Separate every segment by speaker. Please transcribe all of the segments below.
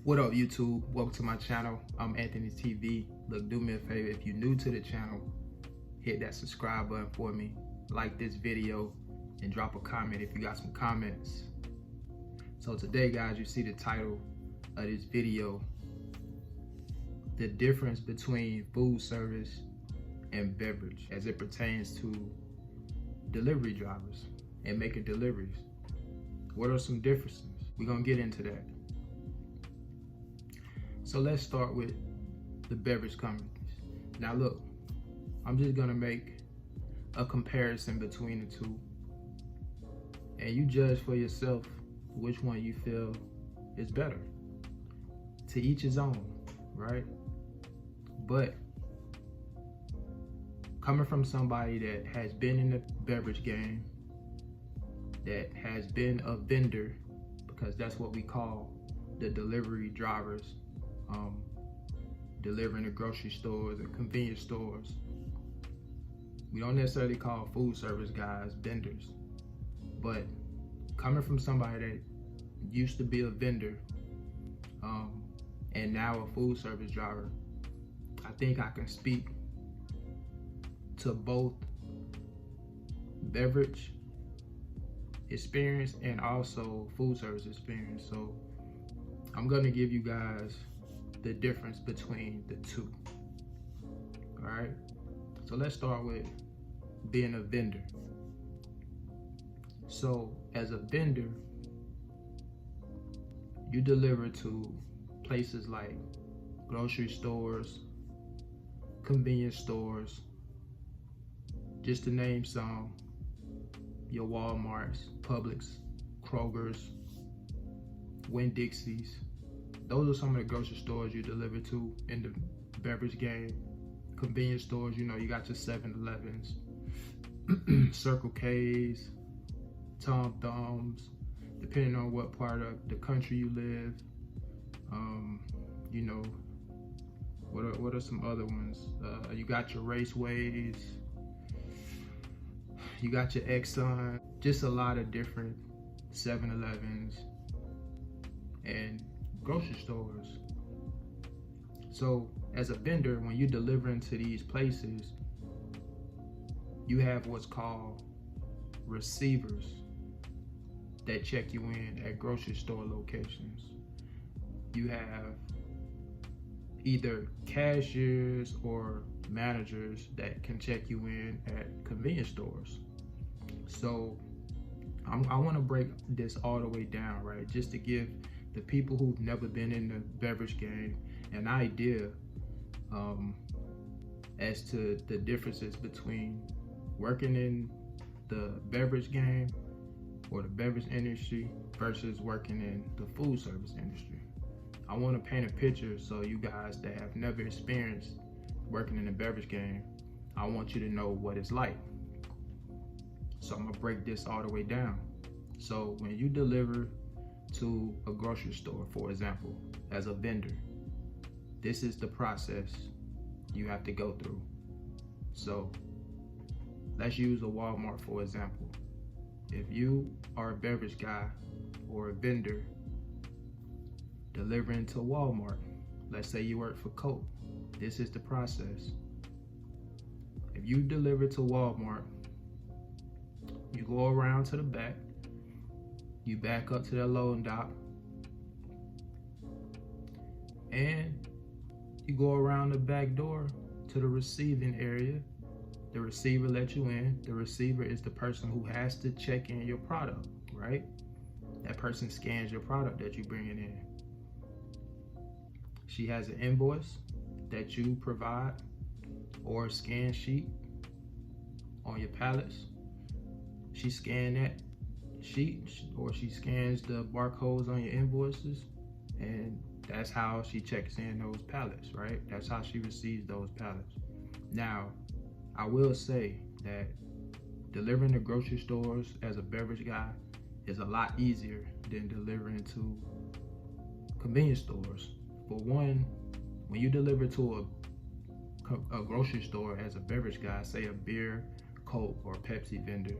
Speaker 1: What up, YouTube? Welcome to my channel. I'm Anthony TV. Look, do me a favor, if you're new to the channel, hit that subscribe button for me, like this video, and drop a comment if you got some comments. So today, guys, you see the title of this video, the difference between food service and beverage as it pertains to delivery drivers and making deliveries. What are some differences? We're gonna get into that. So let's start with the beverage companies. Now look, I'm just gonna make a comparison between the two, and you judge for yourself which one you feel is better. To each his own, right? But coming from somebody that has been in the beverage game, that has been a vendor, because that's what we call the delivery drivers, delivering to grocery stores and convenience stores. We don't necessarily call food service guys vendors, but coming from somebody that used to be a vendor and now a food service driver, I think I can speak to both beverage experience and also food service experience. So I'm gonna give you guys the difference between the two. All right, so let's start with being a vendor. So as a vendor, you deliver to places like grocery stores, convenience stores, just to name some, your Walmarts, Publix, Kroger's, Winn-Dixie's. Those are some of the grocery stores you deliver to in the beverage game. Convenience stores, you know, you got your 7-Elevens, Circle K's, Tom Thumbs, depending on what part of the country you live. You know, what are some other ones? You got your Raceways, you got your Exxon, just a lot of different 7-Elevens and grocery stores. So as a vendor, when you're delivering to these places, you have what's called receivers that check you in at grocery store locations. You have either cashiers or managers that can check you in at convenience stores. So I want to break this all the way down, right? Just to give the people who've never been in the beverage game an idea as to the differences between working in the beverage game or the beverage industry versus working in the food service industry. I want to paint a picture so you guys that have never experienced working in the beverage game, I want you to know what it's like. So I'm gonna break this all the way down. So when you deliver to a grocery store, for example, as a vendor, this is the process you have to go through. So let's use a Walmart for example. If you are a beverage guy or a vendor delivering to Walmart, let's say you work for Coke, this is the process. If you deliver to Walmart, you go around to the back, you back up to the loading dock, and you go around the back door to the receiving area. The receiver lets you in. The receiver is the person who has to check in your product, right? That person scans your product that you bring in. She has an invoice that you provide or a scan sheet on your pallets. She scans that sheet, or she scans the barcodes on your invoices, and that's how she checks in those pallets, right? That's how she receives those pallets. Now, I will say that delivering to grocery stores as a beverage guy is a lot easier than delivering to convenience stores. For one, when you deliver to a grocery store as a beverage guy, say a beer, Coke, or Pepsi vendor,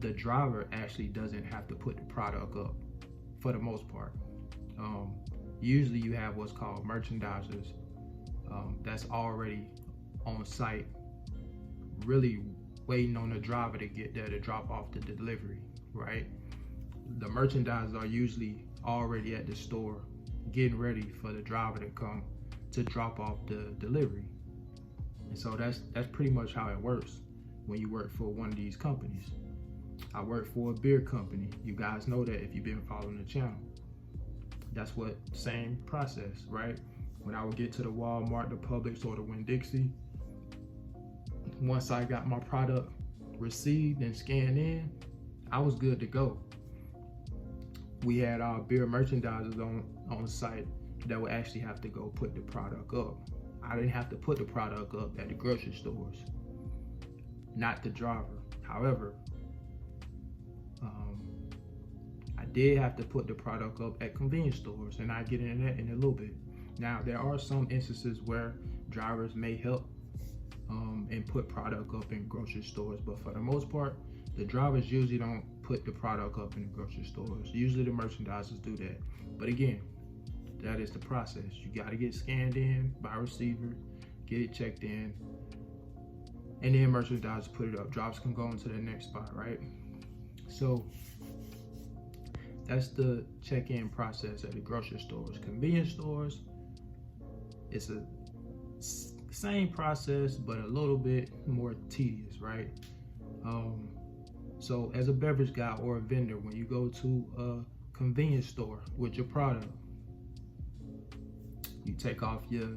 Speaker 1: the driver actually doesn't have to put the product up for the most part. Usually you have what's called merchandisers that's already on site, really waiting on the driver to get there to drop off the delivery, right? The merchandisers are usually already at the store getting ready for the driver to come to drop off the delivery. And so that's pretty much how it works when you work for one of these companies. I work for a beer company. You guys know that if you've been following the channel. That's what, same process, right? When I would get to the Walmart, the Publix, or the Winn-Dixie, once I got my product received and scanned in, I was good to go. We had our beer merchandisers on site that would actually have to go put the product up. I didn't have to put the product up at the grocery stores, not the driver. However, I did have to put the product up at convenience stores, and I'll get into that in a little bit. Now, there are some instances where drivers may help and put product up in grocery stores, but for the most part, the drivers usually don't put the product up in the grocery stores. Usually the merchandisers do that. But again, that is the process. You got to get scanned in by receiver, get it checked in, and then merchandisers put it up. Drops can go into the next spot, right? So that's the check-in process at the grocery stores. Convenience stores, it's a same process, but a little bit more tedious, right? So as a beverage guy or a vendor, when you go to a convenience store with your product, you take off your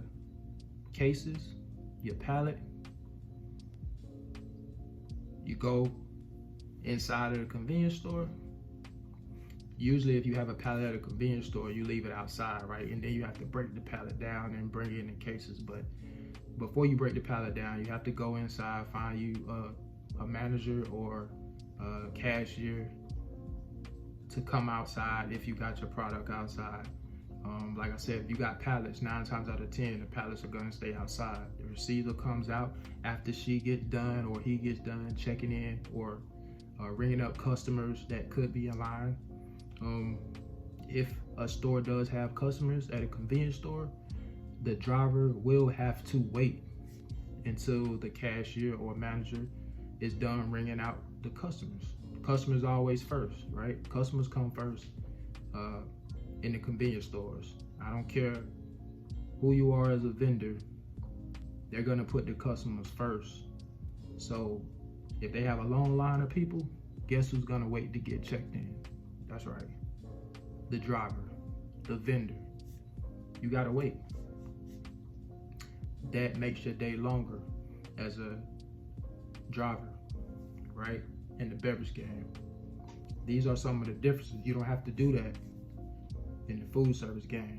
Speaker 1: cases, your pallet, you go inside of the convenience store. Usually if you have a pallet at a convenience store, you leave it outside, right? And then you have to break the pallet down and bring it in the cases. But before you break the pallet down, you have to go inside, find you a manager or a cashier to come outside if you got your product outside. Like I said, if you got pallets, 9 times out of 10, the pallets are gonna stay outside. The receiver comes out after she gets done or he gets done checking in or ringing up customers that could be in line. If a store does have customers at a convenience store, the driver will have to wait until the cashier or manager is done ringing out the customers. Customers always first, right? Customers come first in the convenience stores. I don't care who you are as a vendor, they're gonna put the customers first. So if they have a long line of people, guess who's gonna wait to get checked in? That's right, the driver, the vendor. You gotta wait. That makes your day longer as a driver, right? In the beverage game. These are some of the differences. You don't have to do that in the food service game.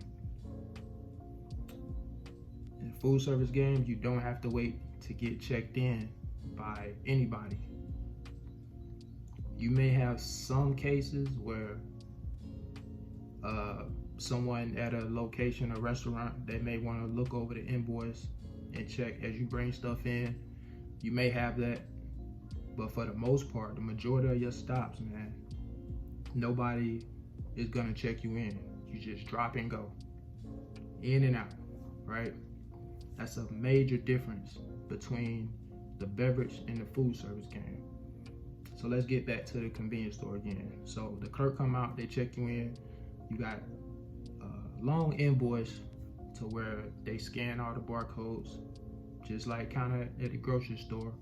Speaker 1: In the food service game, you don't have to wait to get checked in by anybody. You may have some cases where someone at a location, a restaurant, they may want to look over the invoice and check as you bring stuff in. You may have that, but for the most part, the majority of your stops, man, nobody is gonna check you in. You just drop and go, in and out, right? That's a major difference between the beverage and the food service game. So let's get back to the convenience store again. So the clerk come out, they check you in. You got a long invoice to where they scan all the barcodes, just like kind of at the grocery store.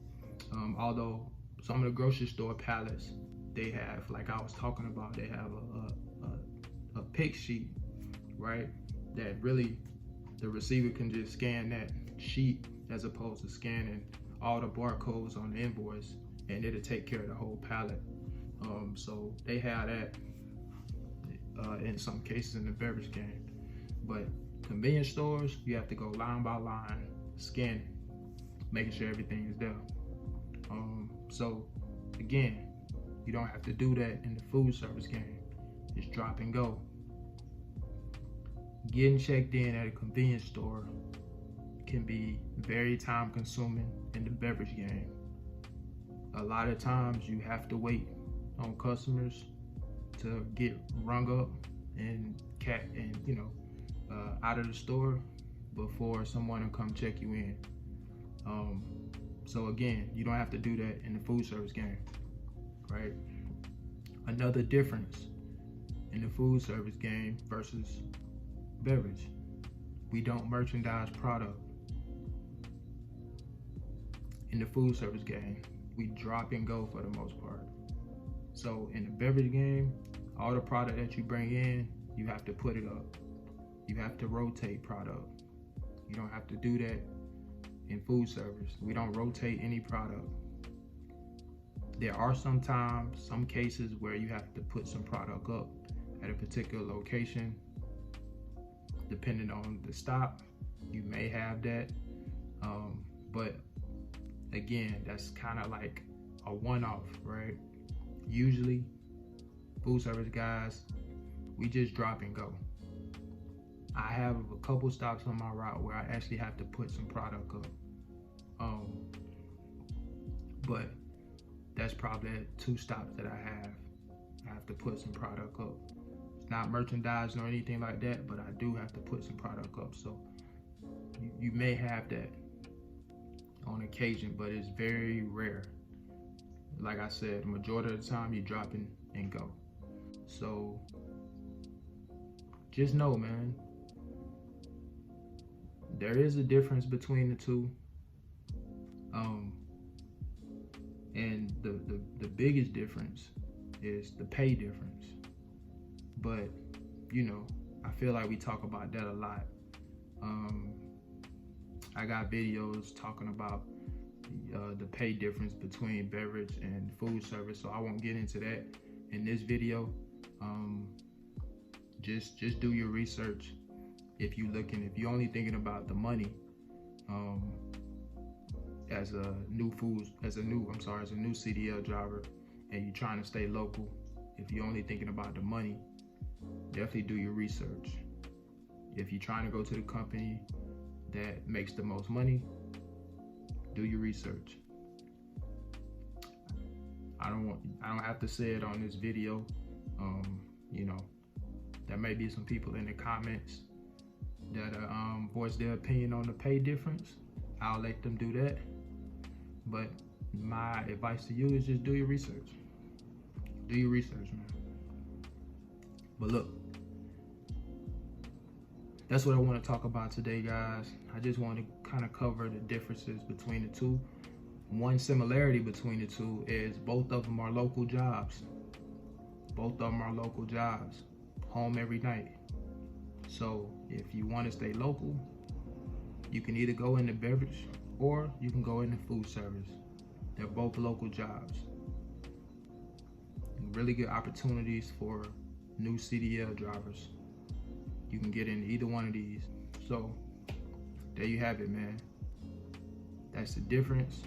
Speaker 1: Although some of the grocery store pallets, they have, like I was talking about, they have a pick sheet, right? That really the receiver can just scan that sheet as opposed to scanning all the barcodes on the invoice, and it'll take care of the whole pallet. So they have that in some cases in the beverage game. But convenience stores, you have to go line by line, scanning, making sure everything is there. So again, you don't have to do that in the food service game. Just drop and go. Getting checked in at a convenience store can be very time consuming in the beverage game. A lot of times you have to wait on customers to get rung up and out of the store before someone will come check you in. So again, you don't have to do that in the food service game, right? Another difference in the food service game versus beverage: we don't merchandise product. In the food service game, we drop and go for the most part. So in the beverage game, all the product that you bring in, you have to put it up. You have to rotate product. You don't have to do that in food service. We don't rotate any product. There are some cases where you have to put some product up at a particular location. Depending on the stop, you may have that. But again, that's kind of like a one-off, right? Usually, food service guys, we just drop and go. I have a couple stops on my route where I actually have to put some product up. But that's probably 2 stops that I have to put some product up. It's not merchandising or anything like that, but I do have to put some product up. So you may have that on occasion, but it's very rare. Like I said, the majority of the time you drop in and go. So just know, man, there is a difference between the two. And the biggest difference is the pay difference. But, you know, I feel like we talk about that a lot. I got videos talking about the pay difference between beverage and food service, so I won't get into that in this video. Just do your research. If you're only thinking about the money, as a new CDL driver, and you're trying to stay local, if you're only thinking about the money, definitely do your research. If you're trying to go to the company that makes the most money, do your research. I don't have to say it on this video. You know, there may be some people in the comments that voice their opinion on the pay difference. I'll let them do that. But my advice to you is just do your research. Do your research, man. But look, that's what I want to talk about today, guys. I just want to kind of cover the differences between the two. One similarity between the two is both of them are local jobs. Both of them are local jobs. Home every night. So if you want to stay local, you can either go into beverage or you can go into food service. They're both local jobs. Really good opportunities for new CDL drivers. You can get into either one of these. So there you have it, man. That's the difference.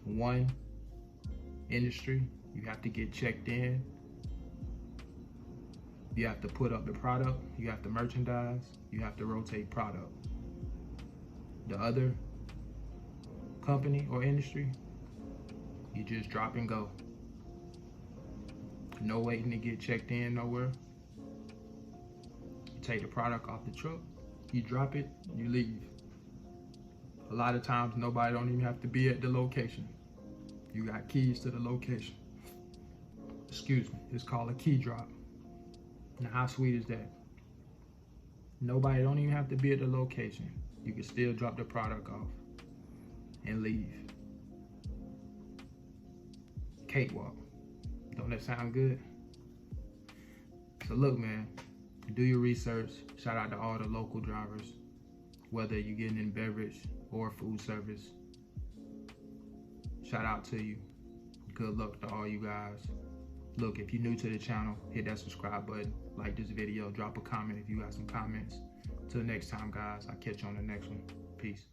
Speaker 1: One, industry, you have to get checked in. You have to put up the product. You have to merchandise. You have to rotate product. The other company or industry, you just drop and go. No waiting to get checked in nowhere. You take the product off the truck, you drop it, you leave. A lot of times nobody don't even have to be at the location. You got keys to the location. Excuse me, it's called a key drop. Now how sweet is that? Nobody don't even have to be at the location. You can still drop the product off and leave. Cakewalk. Don't that sound good? So look, man, do your research. Shout out to all the local drivers, whether you're getting in beverage or food service. Shout out to you. Good luck to all you guys. Look, if you're new to the channel, hit that subscribe button, like this video, drop a comment if you got some comments. Till next time, guys, I'll catch you on the next one. Peace.